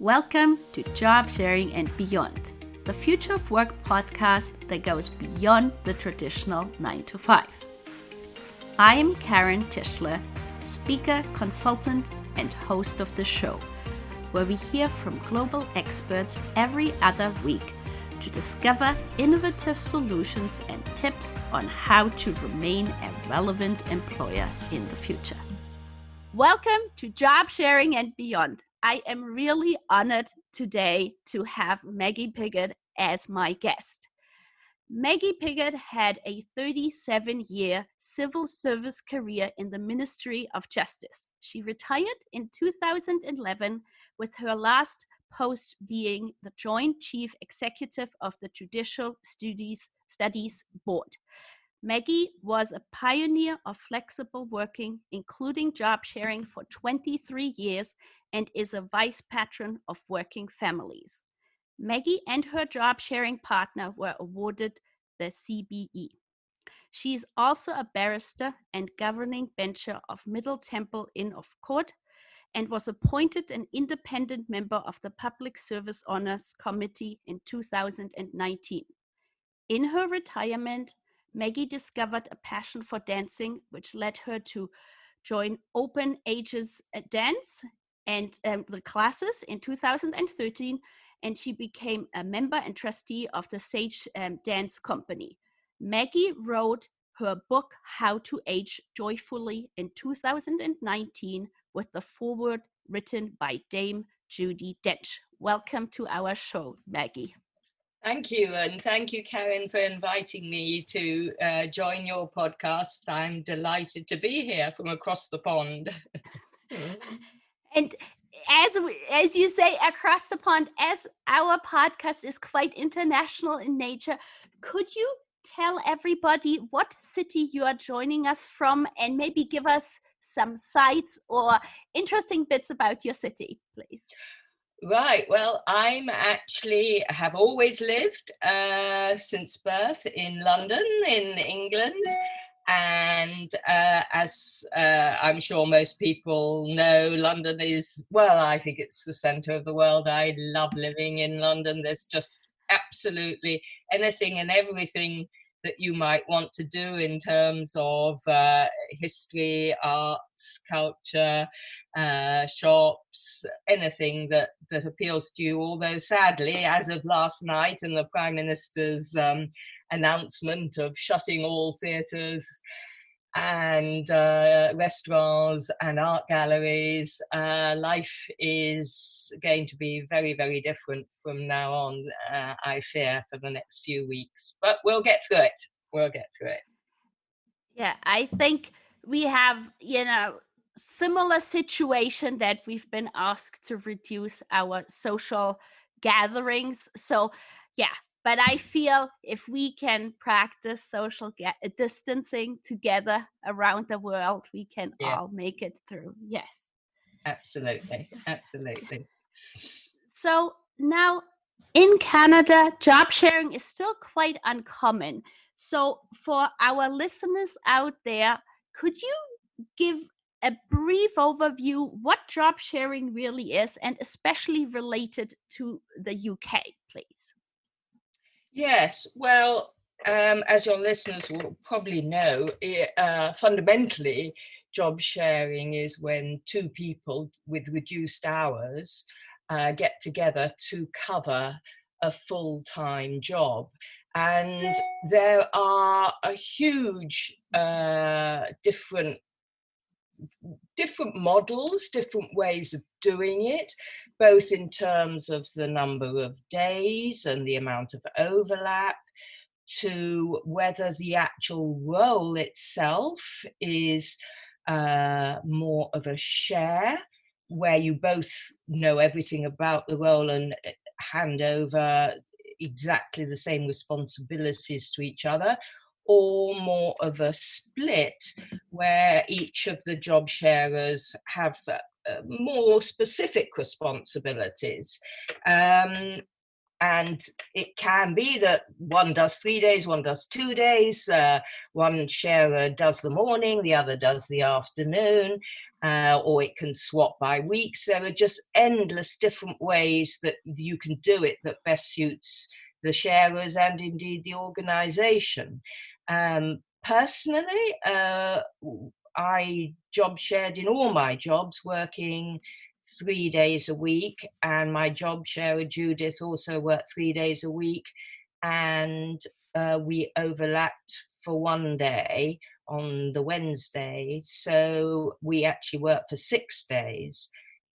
Welcome to Jobsharing and Beyond, the Future of Work podcast that goes beyond the traditional 9 to 5. I am Karen Tischler, speaker, consultant, and host of the show, where we hear from global experts every other week to discover innovative solutions and tips on how to remain a relevant employer in the future. Welcome to Jobsharing and Beyond. I am really honored today to have Maggy Pigott as my guest. Maggy Pigott had a 37-year civil service career in the Ministry of Justice. She retired in 2011, with her last post being the Joint Chief Executive of the Judicial Studies Board. Maggy was a pioneer of flexible working, including job sharing, for 23 years and is a vice patron of working families. Maggy and her job sharing partner were awarded the CBE. She is also a barrister and governing bencher of Middle Temple Inn of Court and was appointed an independent member of the Public Service Honors Committee in 2019. In her retirement, Maggy discovered a passion for dancing, which led her to join Open Ages Dance and the classes in 2013, and she became a member and trustee of the Sage Dance Company. Maggy wrote her book, How to Age Joyfully, in 2019, with the foreword written by Dame Judi Dench. Welcome to our show, Maggy. Thank you, and thank you, Karen, for inviting me to join your podcast. I'm delighted to be here from across the pond. And as you say, across the pond, as our podcast is quite international in nature, could you tell everybody what city you are joining us from and maybe give us some sights or interesting bits about your city, please? Right, well, have always lived since birth in London, in England. And as I'm sure most people know, London is, I think it's the centre of the world. I love living in London. There's just absolutely anything and everything that you might want to do in terms of history, arts, culture, shops, anything that appeals to you. Although sadly, as of last night and the Prime Minister's announcement of shutting all theatres and restaurants and art galleries, life is going to be very, very different from now on, I fear, for the next few weeks. But we'll get through it. Yeah, I think we have, similar situation that we've been asked to reduce our social gatherings. So, yeah. But I feel if we can practice social distancing together around the world, we can all make it through. Yes. Absolutely. So now in Canada, job sharing is still quite uncommon. So for our listeners out there, could you give a brief overview what job sharing really is, and especially related to the UK, please? Yes, well, as your listeners will probably know, fundamentally, job sharing is when two people with reduced hours get together to cover a full-time job. And there are a huge different models, different ways of doing it, both in terms of the number of days and the amount of overlap, to whether the actual role itself is more of a share, where you both know everything about the role and hand over exactly the same responsibilities to each other, or more of a split where each of the job sharers have more specific responsibilities. And And it can be that one does 3 days, one does 2 days, one sharer does the morning, the other does the afternoon, or it can swap by weeks. There are just endless different ways that you can do it that best suits the sharers and indeed the organization. Personally, I job shared in all my jobs, working 3 days a week, and my job sharer Judith also worked 3 days a week, and we overlapped for 1 day on the Wednesday, so we actually worked for 6 days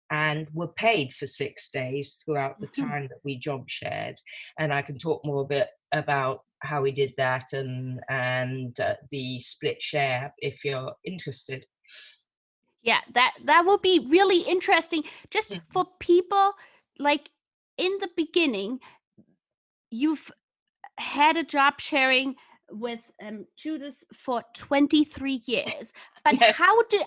and were paid for 6 days throughout the time that we job shared. And I can talk more a bit about how we did that and the split share if you're interested. Yeah, that will be really interesting. Just for people, like in the beginning, you've had a job sharing with Judith for 23 years. But Yes. how did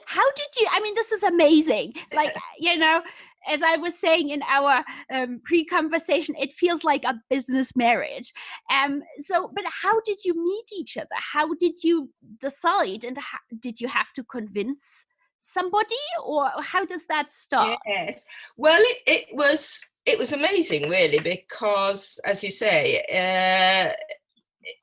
you, I mean, this is amazing. Like, you know, as I was saying in our pre-conversation, it feels like a business marriage. But how did you meet each other? How did you decide? And did you have to convince somebody, or how does that start? Yes. Well, it was amazing, really, because, as you say,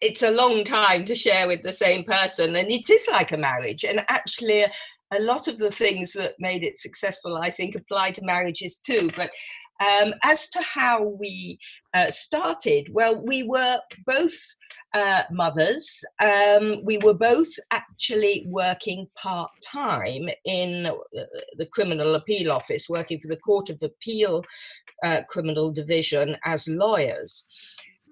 it's a long time to share with the same person, and it is like a marriage. And actually, a lot of the things that made it successful, I think, apply to marriages too. But as to how we started, well, we were both mothers. We were both actually working part-time in the Criminal Appeal Office, working for the Court of Appeal Criminal Division as lawyers.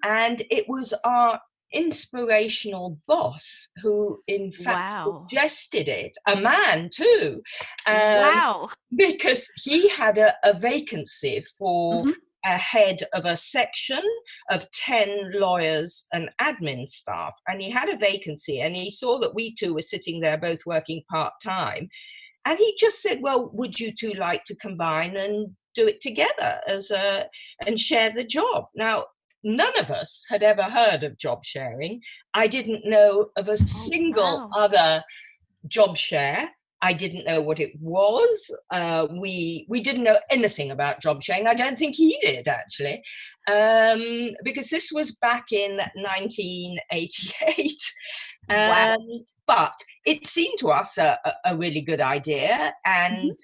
And it was our inspirational boss who in fact suggested it, a man too, because he had a vacancy for a head of a section of 10 lawyers and admin staff, and he had a vacancy, and he saw that we two were sitting there both working part-time, and he just said, well, would you two like to combine and do it together and share the job? Now, none of us had ever heard of job sharing. I didn't know of a single other job share. I didn't know what it was. We didn't know anything about job sharing. I don't think he did, actually, because this was back in 1988. But it seemed to us a really good idea, and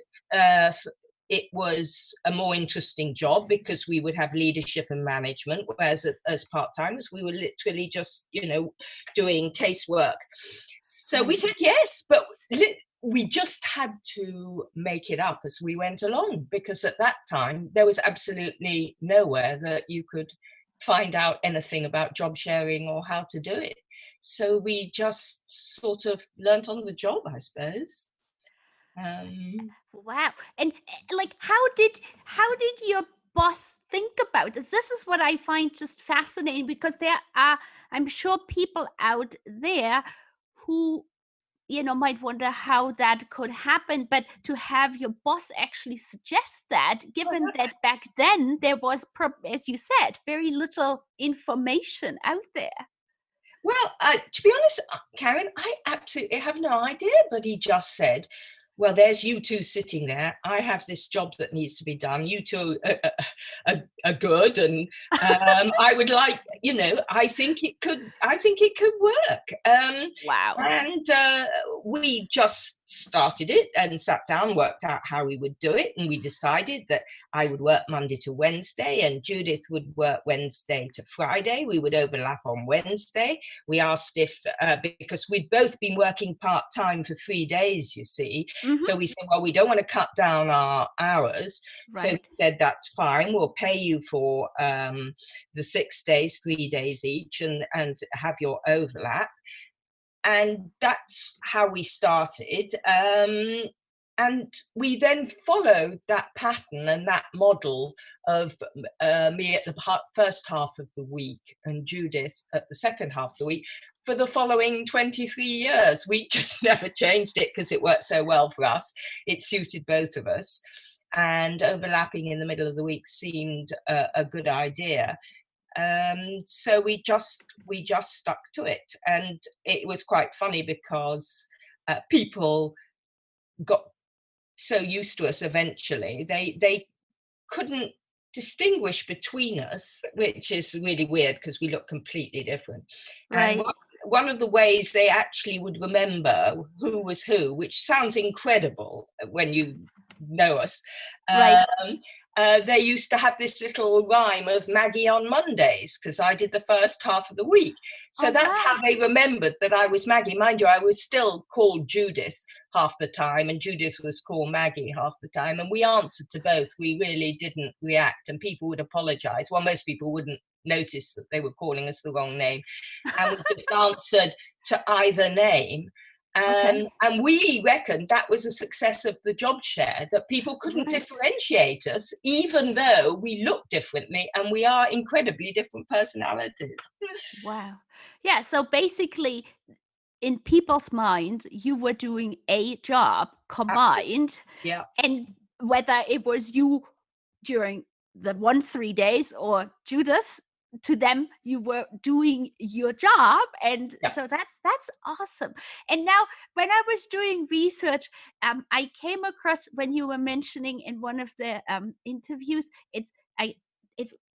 it was a more interesting job because we would have leadership and management, whereas as part-timers, we were literally just, doing casework. So we said yes, but we just had to make it up as we went along, because at that time, there was absolutely nowhere that you could find out anything about job sharing or how to do it. So we just sort of learnt on the job, I suppose. Wow. And like, how did your boss think about this? This is what I find just fascinating, because there are, I'm sure, people out there who, might wonder how that could happen, but to have your boss actually suggest that, given that back then there was, as you said, very little information out there. Well, to be honest, Karen, I absolutely have no idea, but he just said, well, there's you two sitting there. I have this job that needs to be done. You two are good, and I would like, I think it could work. Wow. And we just started it and sat down, worked out how we would do it, and we decided that I would work Monday to Wednesday, and Judith would work Wednesday to Friday. We would overlap on Wednesday. We asked if, because we'd both been working part-time for 3 days, you see. So we said, well, we don't want to cut down our hours. Right. So we said, that's fine. We'll pay you for the 6 days, 3 days each, and have your overlap. And that's how we started. And we then followed that pattern and that model of me at the first half of the week and Judith at the second half of the week for the following 23 years. We just never changed it because it worked so well for us. It suited both of us. And overlapping in the middle of the week seemed a good idea. So we just stuck to it, and it was quite funny because people got so used to us eventually they couldn't distinguish between us, which is really weird because we look completely different. And Right. one of the ways they actually would remember who was who, which sounds incredible when you know us, Right. they used to have this little rhyme of Maggie on Mondays, because I did the first half of the week. So Oh, that's wow. how they remembered that I was Maggie. Mind you, I was still called Judith half the time, and Judith was called Maggie half the time. And we answered to both. We really didn't react, and people would apologize. Well, most people wouldn't notice that they were calling us the wrong name. And we just answered to either name. Okay. And we reckoned that was a success of the job share, that people couldn't Right. differentiate us, even though we look differently and we are incredibly different personalities. Wow. Yeah. So basically, in people's minds, you were doing a job Absolutely. combined, Yeah. and whether it was you during the 3 days or Judith, to them you were doing your job. And Yeah. so that's awesome. And now, when I was doing research, I came across, when you were mentioning in one of the interviews, it's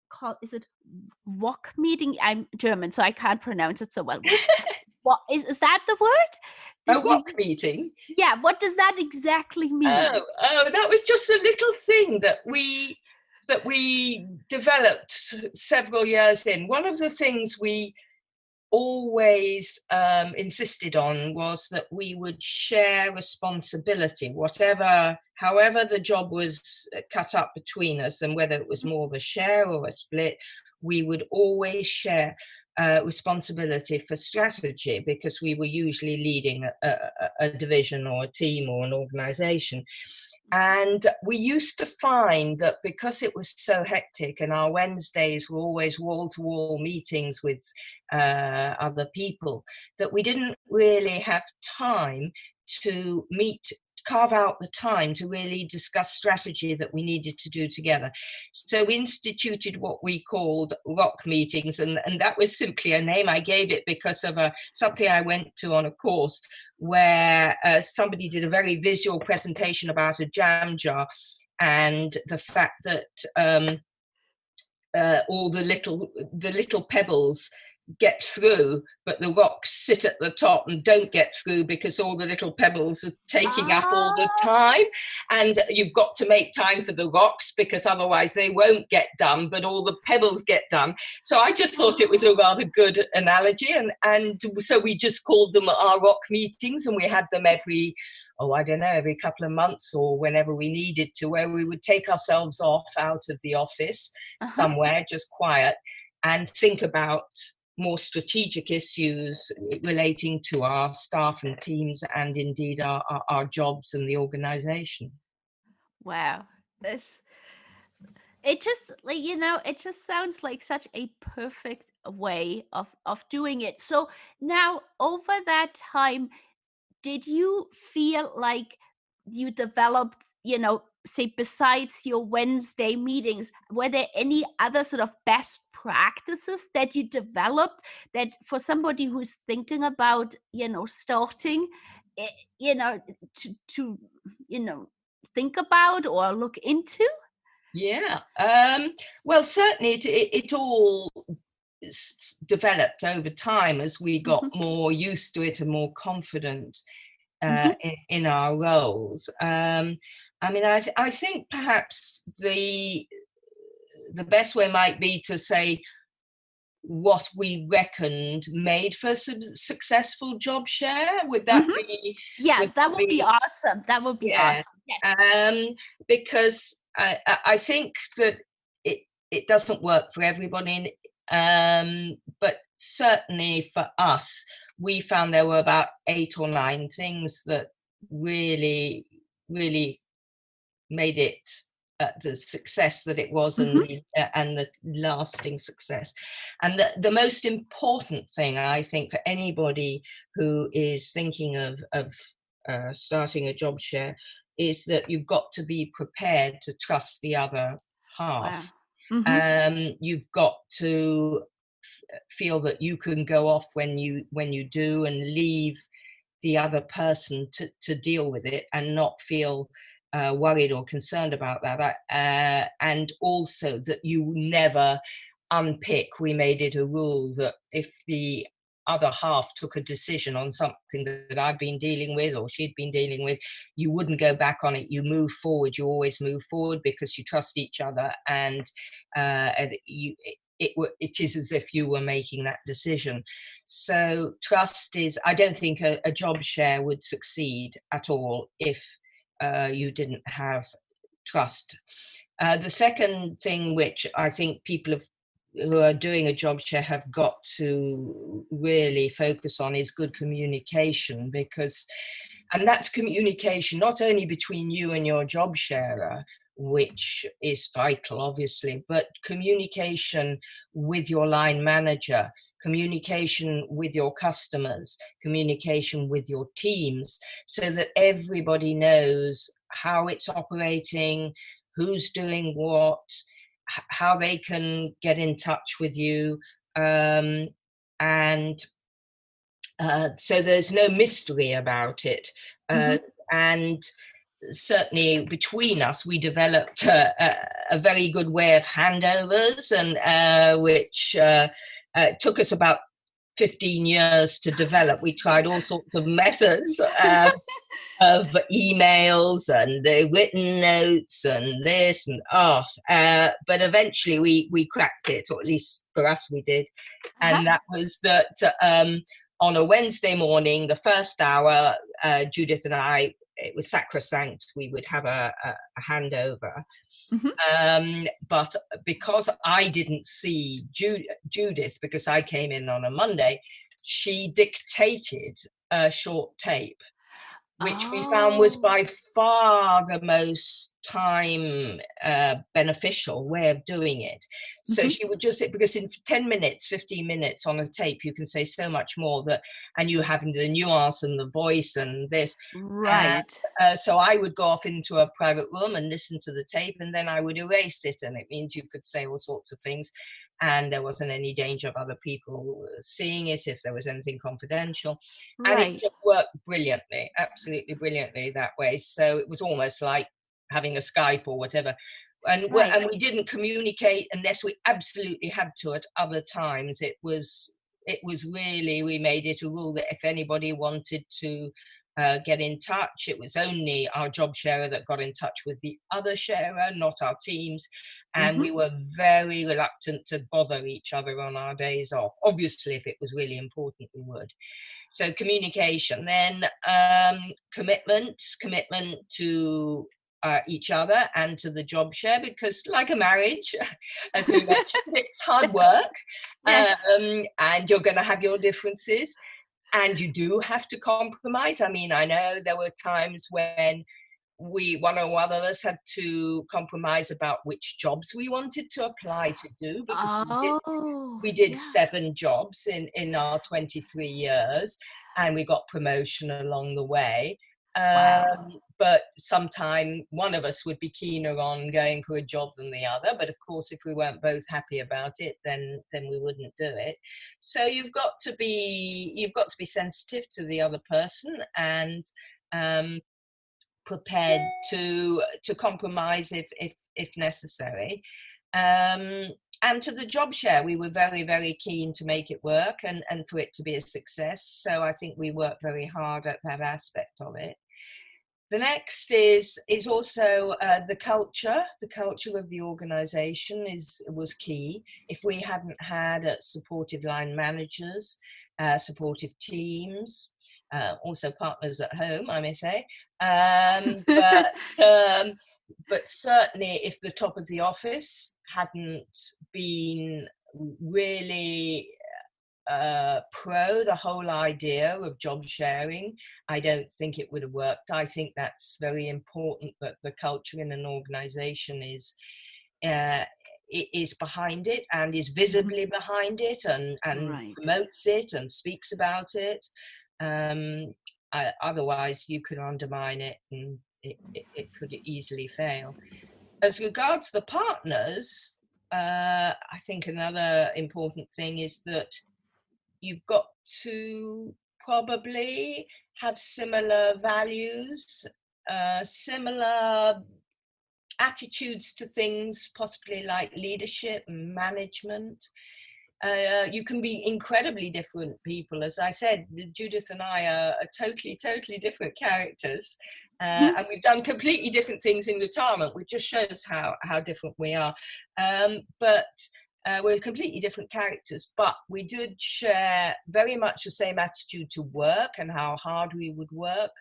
called, is it Wok meeting? I'm German, so I can't pronounce it so well. What is that the word? A rock meeting. Yeah, what does that exactly mean? Oh, that was just a little thing that we developed several years in. One of the things we always insisted on was that we would share responsibility, however the job was cut up between us, and whether it was more of a share or a split, we would always share responsibility for strategy, because we were usually leading a division or a team or an organization. And we used to find that because it was so hectic, and our Wednesdays were always wall-to-wall meetings with other people, that we didn't really have time to carve out the time to really discuss strategy that we needed to do together. So we instituted what we called rock meetings, and that was simply a name I gave it because of something I went to on a course where somebody did a very visual presentation about a jam jar, and the fact that all the little pebbles get through, but the rocks sit at the top and don't get through because all the little pebbles are taking up all the time. And you've got to make time for the rocks, because otherwise they won't get done, but all the pebbles get done. So I just thought it was a rather good analogy, and so we just called them our rock meetings, and we had them every couple of months or whenever we needed to, where we would take ourselves off out of the office somewhere, just quiet, and think about more strategic issues relating to our staff and teams, and indeed our jobs and the organization. Wow. It just, it just sounds like such a perfect way of doing it. So now, over that time, did you feel like you developed, say, besides your Wednesday meetings, were there any other sort of best practices that you developed, that for somebody who's thinking about, starting, to think about or look into? Yeah. Well, certainly it all developed over time as we got more used to it and more confident in our roles. I think perhaps the best way might be to say what we reckoned made for successful job share. Would that be? Yeah, that would be awesome. That would be awesome. Yes. Because I think that it doesn't work for everybody, but certainly for us, we found there were about 8 or 9 things that really, really made it the success that it was, and the lasting success. And the most important thing, I think, for anybody who is thinking of starting a job share, is that you've got to be prepared to trust the other half. Wow. You've got to feel that you can go off when you do, and leave the other person to deal with it, and not feel worried or concerned about that. And also that you never unpick. We made it a rule that if the other half took a decision on something that I'd been dealing with or she'd been dealing with, you wouldn't go back on it. You move forward. You always move forward because you trust each other, and it is as if you were making that decision. So trust is, I don't think a job share would succeed at all if you didn't have trust. The second thing which I think people who are doing a job share have got to really focus on is good communication, and that's communication not only between you and your job sharer, which is vital, obviously, but communication with your line manager, communication with your customers, communication with your teams, so that everybody knows how it's operating, who's doing what, how they can get in touch with you. So there's no mystery about it. And certainly between us, we developed a very good way of handovers, and which took us about 15 years to develop. We tried all sorts of methods of emails and the written notes and this and but eventually we cracked it, or at least for us we did. And that was that on a Wednesday morning, the first hour, Judith and I, it was sacrosanct, we would have a handover. But because I didn't see Judith, because I came in on a Monday, she dictated a short tape, which we found was by far the most time beneficial way of doing it. So she would just, because in 10 minutes, 15 minutes on a tape, you can say so much more, and you have the nuance and the voice and this. Right. So I would go off into a private room and listen to the tape, and then I would erase it. And it means you could say all sorts of things, and there wasn't any danger of other people seeing it if there was anything confidential. And it just worked brilliantly, absolutely brilliantly that way. So it was almost like having a Skype or whatever. And we didn't communicate unless we absolutely had to at other times. It was really, we made it a rule that if anybody wanted to get in touch, it was only our job sharer that got in touch with the other sharer, not our teams. And we were very reluctant to bother each other on our days off. Obviously, if it was really important, we would. So communication, then commitment to each other and to the job share, because like a marriage, as we mentioned, it's hard work. And you're going to have your differences, and you do have to compromise. I mean, I know there were times when one or other of us had to compromise about which jobs we wanted to apply to do, because we did 7 jobs in our 23 years, and we got promotion along the way. But sometime one of us would be keener on going for a job than the other. But of course, if we weren't both happy about it, then we wouldn't do it. So you've got to be sensitive to the other person, and prepared to compromise if necessary. And to the job share, we were very, very keen to make it work and for it to be a success. So I think we worked very hard at that aspect of it. The next is also the culture. The culture of the organisation was key. If we hadn't had supportive line managers, supportive teams, also partners at home, I may say, but certainly if the top of the office hadn't been really pro the whole idea of job sharing, I don't think it would have worked. I think that's very important, that the culture in an organization is behind it and is visibly behind it, and promotes it and speaks about it. Otherwise you could undermine it, and it could easily fail. As regards the partners, I think another important thing is that you've got to probably have similar values, similar attitudes to things, possibly like leadership and management. You can be incredibly different people. As I said, Judith and I are totally different characters. And we've done completely different things in retirement, which just shows how different we are. But we're completely different characters, but we did share very much the same attitude to work and how hard we would work.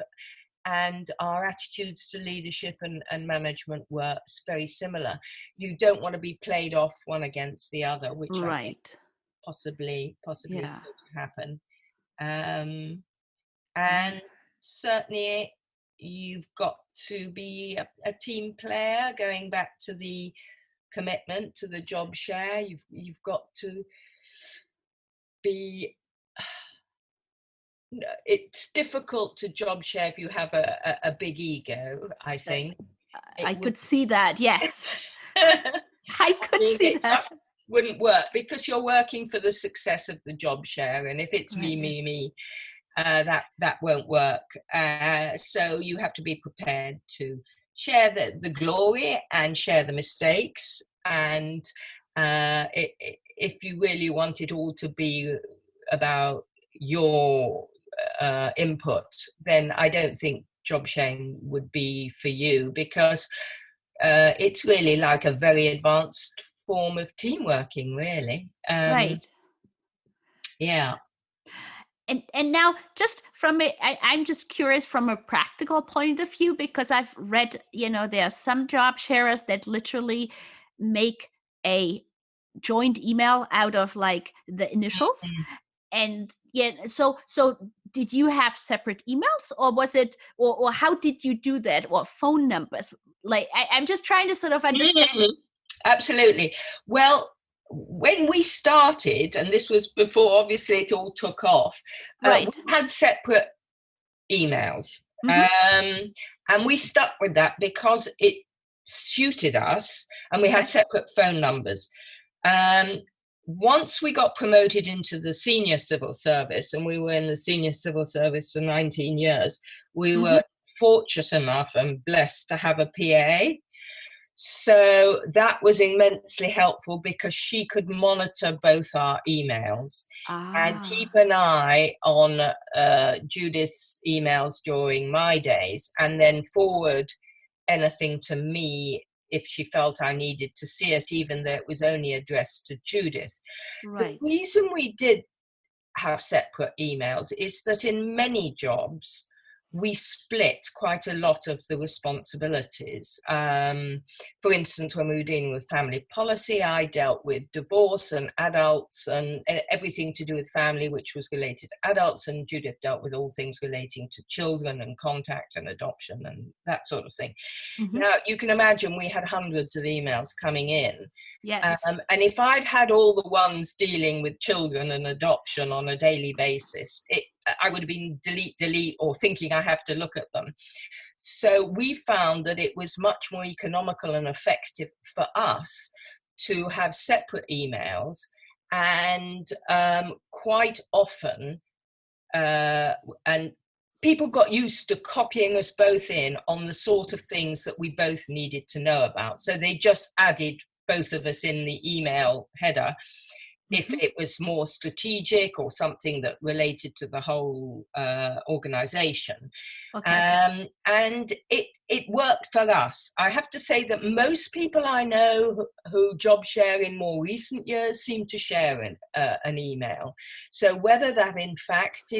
And our attitudes to leadership and management were very similar. You don't want to be played off one against the other, which I think possibly Yeah. could happen. And certainly you've got to be a team player. Going back to the commitment to the job share, you've got to be. It's difficult to job share if you have a big ego, I think. I could see that, yes. I could see that. Wouldn't work because you're working for the success of the job share, and if it's me, that won't work. So you have to be prepared to share the glory and share the mistakes, and if you really want it all to be about your input, then I don't think job sharing would be for you, because it's really like a very advanced form of team working, really. Right. Yeah. And now, just from I'm just curious from a practical point of view, because I've read, there are some job sharers that literally make a joint email out of like the initials. And so did you have separate emails, or was it, or how did you do that, or phone numbers? Like, I'm just trying to sort of understand. Absolutely. Well, when we started, and this was before obviously it all took off, we had separate emails. And we stuck with that because it suited us, and we had separate phone numbers. Once we got promoted into the senior civil service, and we were in the senior civil service for 19 years, we were fortunate enough and blessed to have a PA. So that was immensely helpful because she could monitor both our emails and keep an eye on Judith's emails during my days, and then forward anything to me if she felt I needed to see it, even though it was only addressed to Judith. The reason we did have separate emails is that in many jobs, we split quite a lot of the responsibilities. For instance, when we were dealing with family policy, I dealt with divorce and adults and everything to do with family, which was related to adults, and Judith dealt with all things relating to children and contact and adoption and that sort of thing. Now, you can imagine we had hundreds of emails coming in. And if I'd had all the ones dealing with children and adoption on a daily basis, I would have been delete, or thinking I have to look at them. So we found that it was much more economical and effective for us to have separate emails, and quite often, and people got used to copying us both in on the sort of things that we both needed to know about. So they just added both of us in the email header if it was more strategic or something that related to the whole organization. And it worked for us. I have to say that most people I know who job share in more recent years seem to share an email. So whether that in fact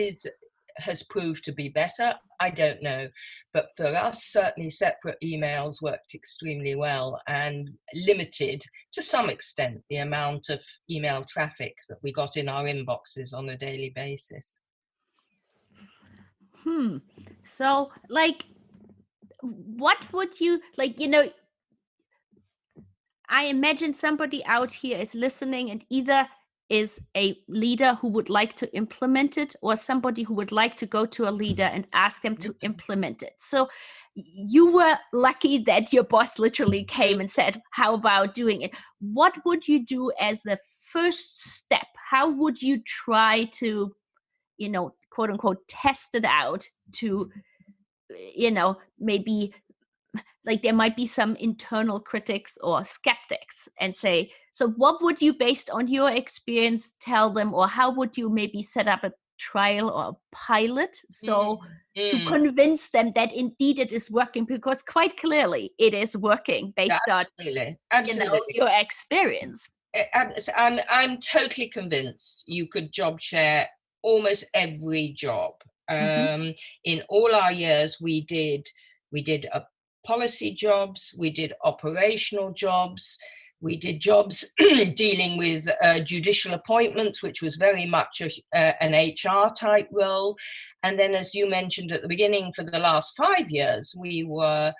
has proved to be better, I don't know. But for us, certainly separate emails worked extremely well and limited to some extent the amount of email traffic that we got in our inboxes on a daily basis. So, like, what would you, like, I imagine somebody out here is listening and either is a leader who would like to implement it, or somebody who would like to go to a leader and ask them to implement it. So you were lucky that your boss literally came and said, how about doing it? What would you do as the first step? How would you try to, quote unquote, test it out to, maybe like there might be some internal critics or skeptics and say, so what would you, based on your experience, tell them, or how would you maybe set up a trial or a pilot to convince them that indeed it is working? Because quite clearly it is working based on your experience. I'm totally convinced you could job share almost every job. In all our years, we did policy jobs, we did operational jobs, we did jobs dealing with judicial appointments, which was very much an HR type role. And then, as you mentioned at the beginning, for the last 5 years, we were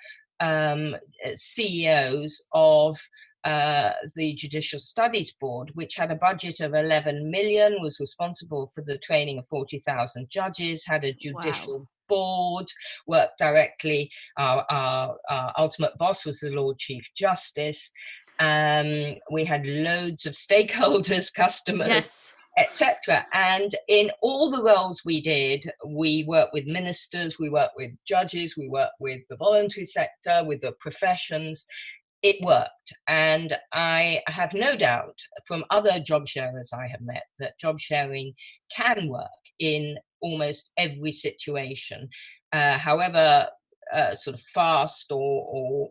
CEOs of the Judicial Studies Board, which had a budget of 11 million, was responsible for the training of 40,000 judges, had a judicial board, worked directly. Our ultimate boss was the Lord Chief Justice. We had loads of stakeholders, customers, etc. And in all the roles we did, we worked with ministers, we worked with judges, we worked with the voluntary sector, with the professions. It worked. And I have no doubt from other job sharers I have met that job sharing can work in almost every situation, however sort of fast or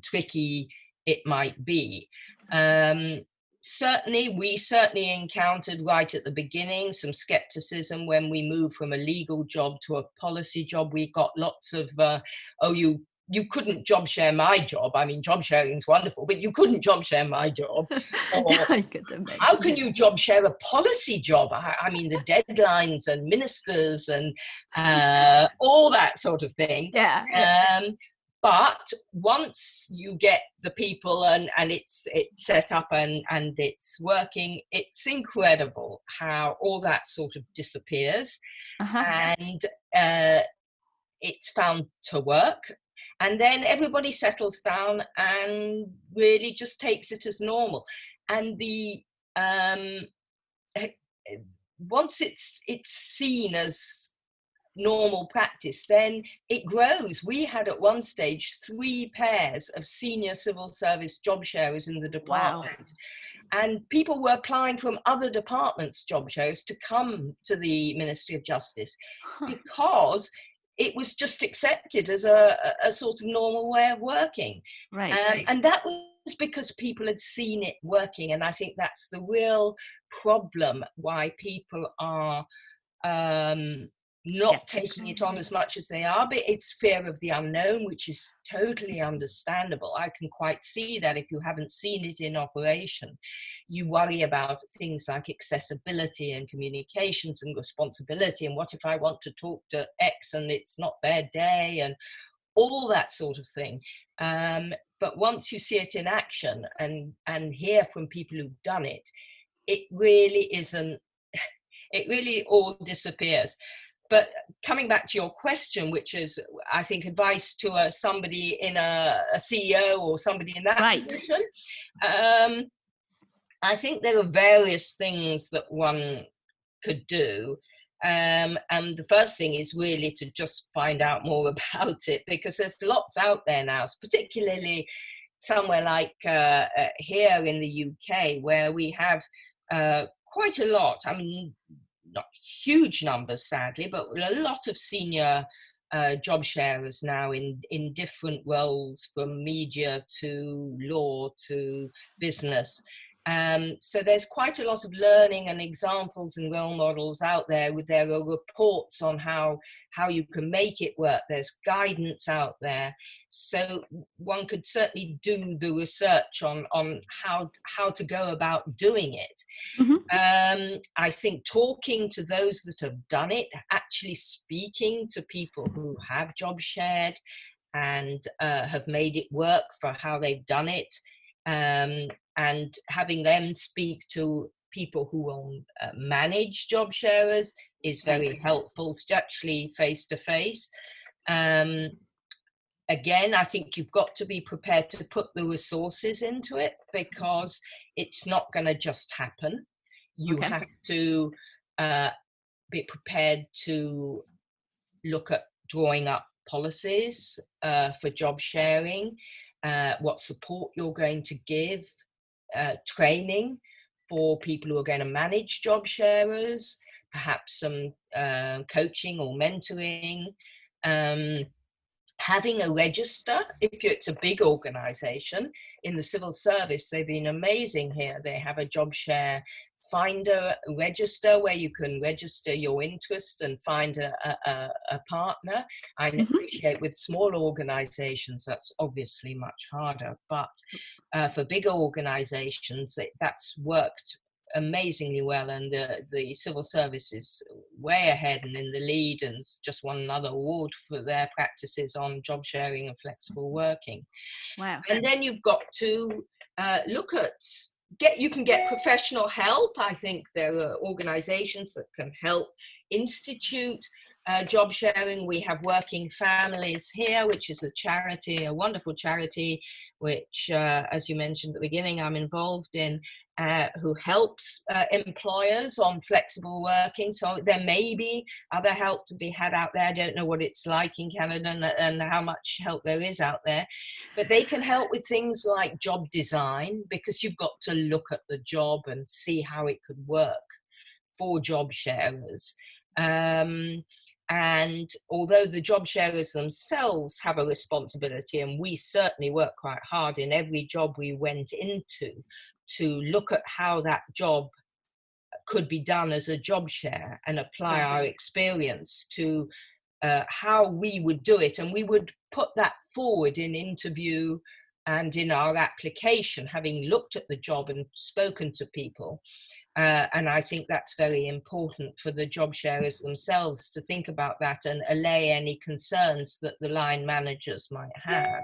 tricky it might be. We certainly encountered right at the beginning some skepticism when we moved from a legal job to a policy job. We got lots of, you couldn't job share my job. I mean, job sharing is wonderful, but you couldn't job share my job. Or, how can you job share a policy job? I mean, the deadlines and ministers and all that sort of thing. But once you get the people and it's set up and it's working, it's incredible how all that sort of disappears. And it's found to work. And then everybody settles down and really just takes it as normal. And once it's seen as normal practice, then it grows. We had at one stage 3 pairs of senior civil service job sharers in the department. And people were applying from other departments' job sharers to come to the Ministry of Justice because it was just accepted as a sort of normal way of working. And that was because people had seen it working. And I think that's the real problem why people are not taking it on as much as they are, but it's fear of the unknown, which is totally understandable. I can quite see that if you haven't seen it in operation, you worry about things like accessibility and communications and responsibility, and what if I want to talk to X and it's not their day, and all that sort of thing. But once you see it in action and hear from people who've done it, it really isn't, it really all disappears. But coming back to your question, which is, I think, advice to somebody in a CEO or somebody in that position, I think there are various things that one could do. And the first thing is really to just find out more about it, because there's lots out there now, particularly somewhere like here in the UK, where we have quite a lot. I mean, not huge numbers, sadly, but a lot of senior job sharers now in different roles, from media to law to business. So there's quite a lot of learning and examples and role models out there. There are reports on how you can make it work. There's guidance out there. So one could certainly do the research on how to go about doing it. I think talking to those that have done it, actually speaking to people who have job shared and have made it work for how they've done it, and having them speak to people who will manage job sharers is very helpful, actually face to face. Again, I think you've got to be prepared to put the resources into it, because it's not going to just happen. You have to be prepared to look at drawing up policies for job sharing, what support you're going to give, training for people who are going to manage job sharers, perhaps some coaching or mentoring. Having a register, if it's a big organization. In the civil service, they've been amazing here. They have a job share finder register where you can register your interest and find a partner. I appreciate with small organizations that's obviously much harder, but for bigger organizations that's worked amazingly well, and the civil service is way ahead and in the lead, and just won another award for their practices on job sharing and flexible working. Wow. And then you've got to look at you can get professional help. I think there are organizations that can help institute job sharing. We have Working Families here, which is a charity, a wonderful charity, which, as you mentioned at the beginning, I'm involved in, who helps employers on flexible working. So there may be other help to be had out there. I don't know what it's like in Canada and how much help there is out there, but they can help with things like job design, because you've got to look at the job and see how it could work for job sharers. And although the job sharers themselves have a responsibility, and we certainly work quite hard in every job we went into to look at how that job could be done as a job share and apply our experience to how we would do it. And we would put that forward in interview and in our application, having looked at the job and spoken to people. And I think that's very important for the job sharers themselves to think about that and allay any concerns that the line managers might have.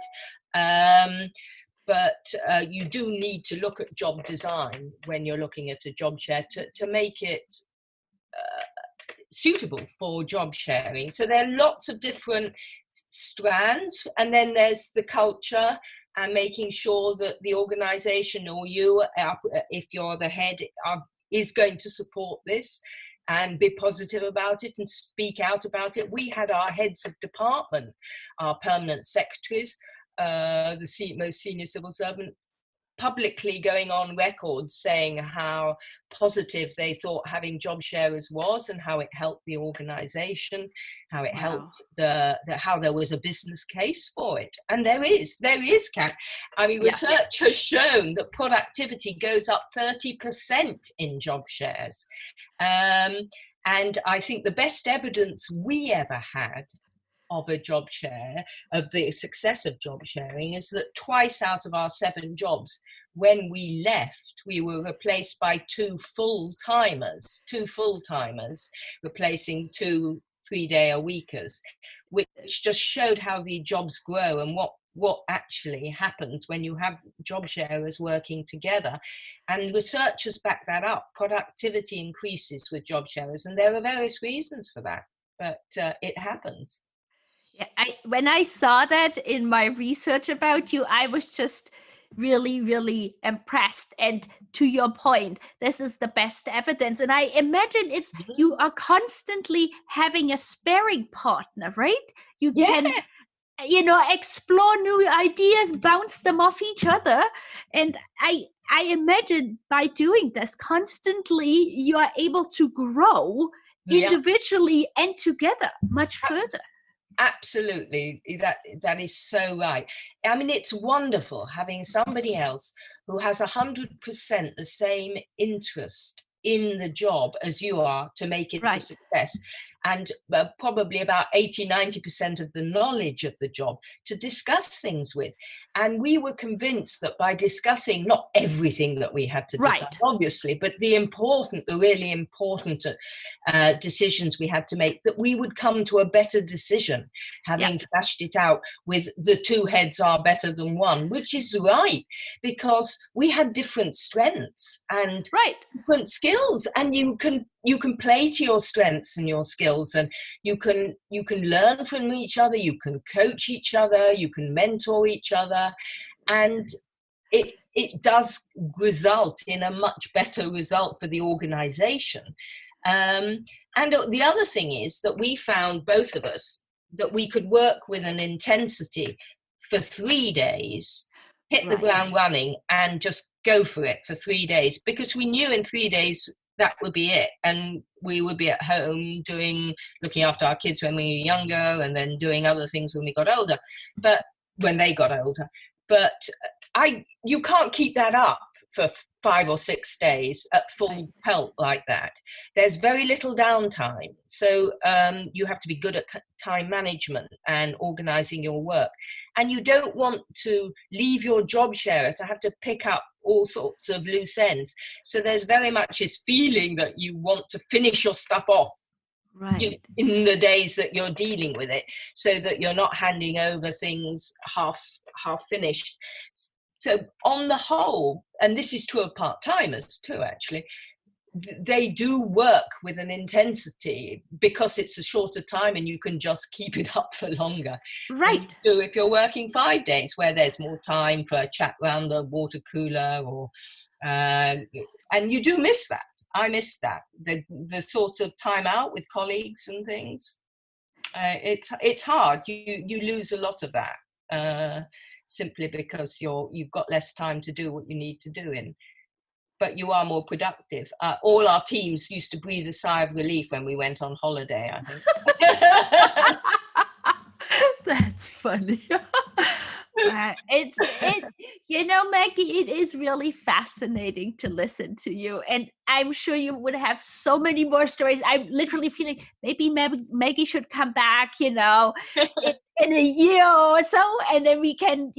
But you do need to look at job design when you're looking at a job share to make it suitable for job sharing. So there are lots of different strands, and then there's the culture and making sure that the organization or you, if you're the head, is going to support this and be positive about it and speak out about it. We had our heads of department, our permanent secretaries, the most senior civil servant, publicly going on record saying how positive they thought having job sharers was, and how it helped the organization, how it helped how there was a business case for it. And there is, Kat. I mean, research has shown that productivity goes up 30% in job shares. And I think the best evidence we ever had of a job share, of the success of job sharing, is that twice out of our 7 jobs, when we left, we were replaced by two full-timers, replacing 2 3-day-a-weekers, which just showed how the jobs grow and what actually happens when you have job sharers working together. And researchers back that up. Productivity increases with job sharers, and there are various reasons for that, but it happens. When I saw that in my research about you, I was just really, really impressed. And to your point, this is the best evidence. And I imagine you are constantly having a sparring partner, right? You can, explore new ideas, bounce them off each other. And I imagine by doing this constantly, you are able to grow individually and together much further. Absolutely, that is so right. I mean, it's wonderful having somebody else who has 100% the same interest in the job as you are to make it a success, and probably about 80-90% of the knowledge of the job to discuss things with. And we were convinced that by discussing not everything that we had to decide, Right. obviously, but the really important decisions we had to make, that we would come to a better decision, having thrashed it out with the two heads are better than one, which is right, because we had different strengths and different skills, and you can play to your strengths and your skills, and you can learn from each other, you can coach each other, you can mentor each other, and it does result in a much better result for the organization. And the other thing is that we found, both of us, that we could work with an intensity for 3 days, hit the ground running, and just go for it for 3 days, because we knew in 3 days that would be it, and we would be at home looking after our kids when we were younger, and then doing other things when we got older, when they got older. But you can't keep that up for 5 or 6 days at full pelt like that. There's very little downtime. So you have to be good at time management and organizing your work. And you don't want to leave your job sharer to have to pick up all sorts of loose ends. So there's very much this feeling that you want to finish your stuff off in the days that you're dealing with it, so that you're not handing over things half finished. So on the whole, and this is true of part-timers too, actually, they do work with an intensity because it's a shorter time and you can just keep it up for longer. Right. So if you're working 5 days, where there's more time for a chat round the water cooler, and you do miss that. I miss that, the sort of time out with colleagues and things. It's hard. You lose a lot of that. Simply because you've got less time to do what you need to do but you are more productive. All our teams used to breathe a sigh of relief when we went on holiday, I think. That's funny. It's Maggy, it is really fascinating to listen to you, and I'm sure you would have so many more stories. I'm literally feeling maybe Maggy should come back, in a year or so, and then we can,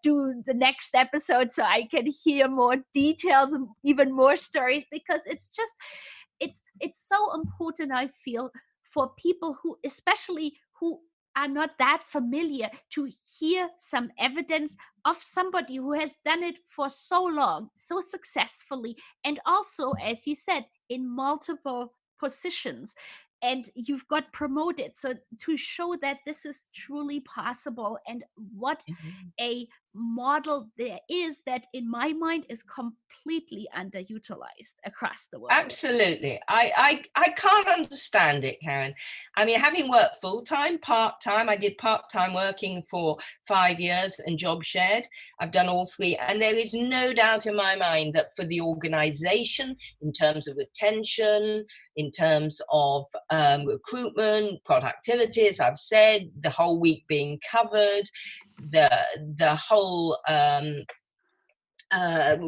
do the next episode so I can hear more details and even more stories, because it's so important, I feel, for people who, especially who are not that familiar, to hear some evidence of somebody who has done it for so long, so successfully, and also, as you said, in multiple positions, and you've got promoted. So to show that this is truly possible, and what a model there is that, in my mind, is completely underutilized across the world. Absolutely. I can't understand it, Karen. I mean, having worked full-time, part-time, I did part-time working for 5 years and job shared. I've done all three. And there is no doubt in my mind that for the organization, in terms of retention, in terms of recruitment, productivity, as I've said, the whole week being covered, the whole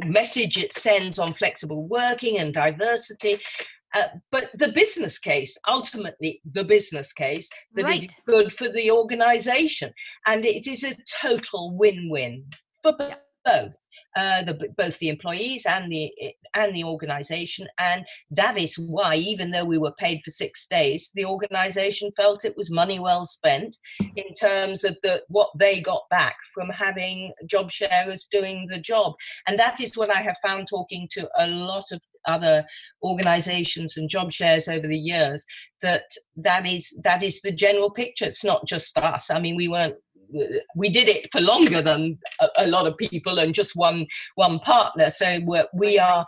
message it sends on flexible working and diversity, but the business case, ultimately the business case, that it's good for the organization, and it is a total win-win for both. Both the employees and the organization, and that is why, even though we were paid for 6 days, the organization felt it was money well spent in terms of what they got back from having job sharers doing the job. And that is what I have found talking to a lot of other organizations and job shares over the years, that is the general picture. It's not just us. I mean, we did it for longer than a lot of people and just one partner. So we are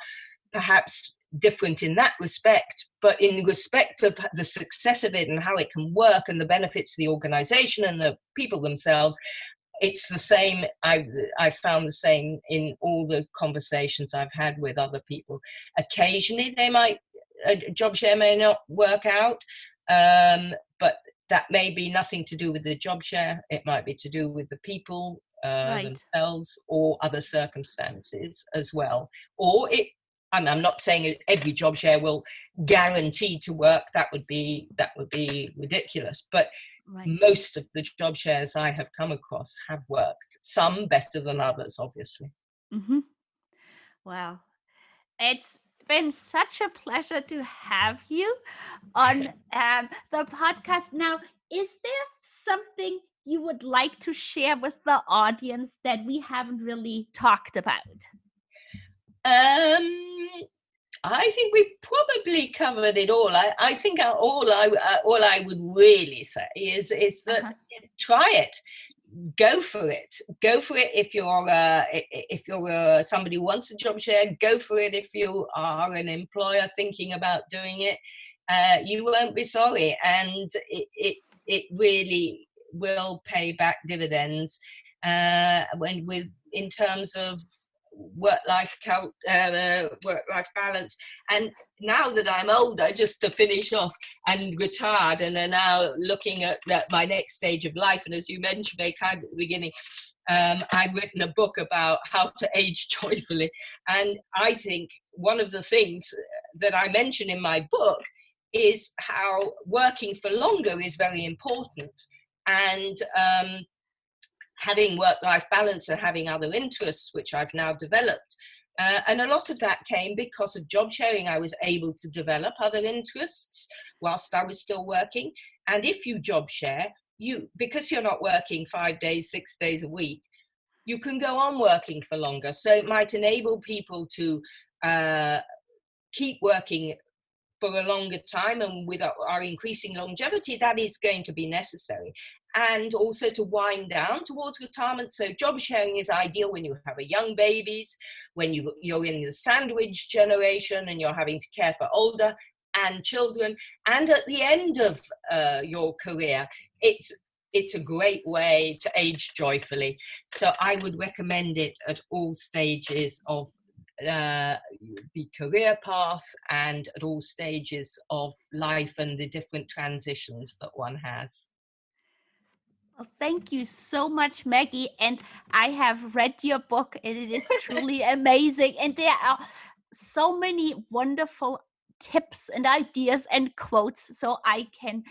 perhaps different in that respect, but in respect of the success of it and how it can work and the benefits of the organization and the people themselves, it's the same. I've found the same in all the conversations I've had with other people. Occasionally a job share may not work out, but that may be nothing to do with the job share. It might be to do with the people themselves, or other circumstances as well. Or I'm not saying every job share will guarantee to work. That would be ridiculous. But most of the job shares I have come across have worked, some better than others, obviously. Mm-hmm. Wow. It's been such a pleasure to have you on the podcast. Now, is there something you would like to share with the audience that we haven't really talked about? I think we probably covered it all. I think all I would really say is that try it. Go for it. Go for it if you're somebody who wants a job share. Go for it if you are an employer thinking about doing it. You won't be sorry, and it really will pay back dividends in terms of work-life balance. And now that I'm older, just to finish off, and retired, and are now looking at my next stage of life, and as you mentioned very kind at the beginning, I've written a book about how to age joyfully. And I think one of the things that I mention in my book is how working for longer is very important. And having work-life balance and having other interests, which I've now developed. And a lot of that came because of job sharing. I was able to develop other interests whilst I was still working. And if you job share, because you're not working 5 days, 6 days a week, you can go on working for longer. So it might enable people to keep working for a longer time, and with our increasing longevity, that is going to be necessary. And also to wind down towards retirement. So job sharing is ideal when you have a young babies, when you're in the sandwich generation and you're having to care for older and children, and at the end of your career. It's a great way to age joyfully. So I would recommend it at all stages of the career path and at all stages of life and the different transitions that one has. Well, thank you so much, Maggy. And I have read your book, and it is truly amazing. And there are so many wonderful tips and ideas and quotes. So I can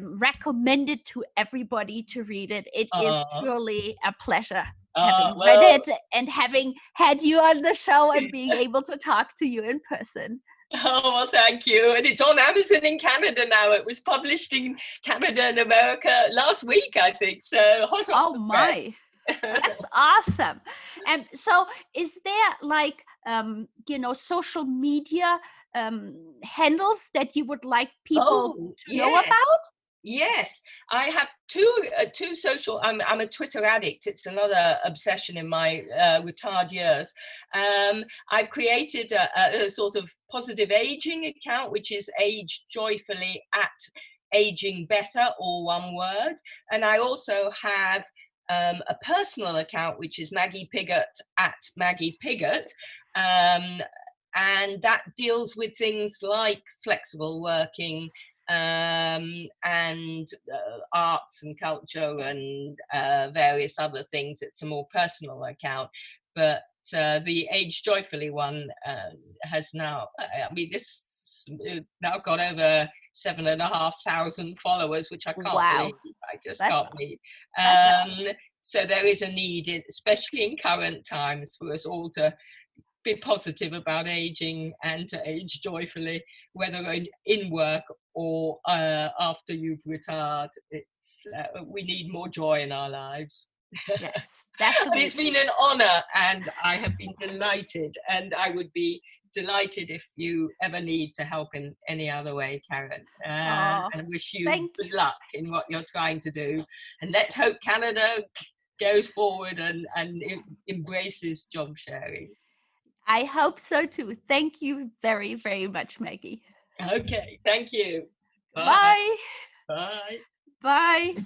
recommend it to everybody to read it. It is truly a pleasure having read it and having had you on the show and being able to talk to you in person. Oh, well, thank you. And it's on Amazon in Canada now. It was published in Canada and America last week, I think. So hot off the my. That's awesome. And so is there like, social media handles that you would like people to know about? Yes, I have two social. I'm a Twitter addict. It's another obsession in my retired years. I've created a sort of positive aging account, which is Age Joyfully at Aging Better, all one word. And I also have a personal account, which is Maggy Pigott at Maggy Pigott. And that deals with things like flexible working, and arts and culture and various other things. It's a more personal account, but the Age Joyfully one has now, this now got over 7,500 followers, which I can't believe. I just can't believe. So there is a need, especially in current times, for us all to be positive about aging and to age joyfully, whether in work or after you've retired. We need more joy in our lives. Yes, definitely. It's been an honor, and I have been delighted, and I would be delighted if you ever need to help in any other way, Karen. And I wish you good luck in what you're trying to do. And let's hope Canada goes forward and embraces job sharing. I hope so too. Thank you very, very much, Maggy. Okay, thank you. Bye. Bye. Bye.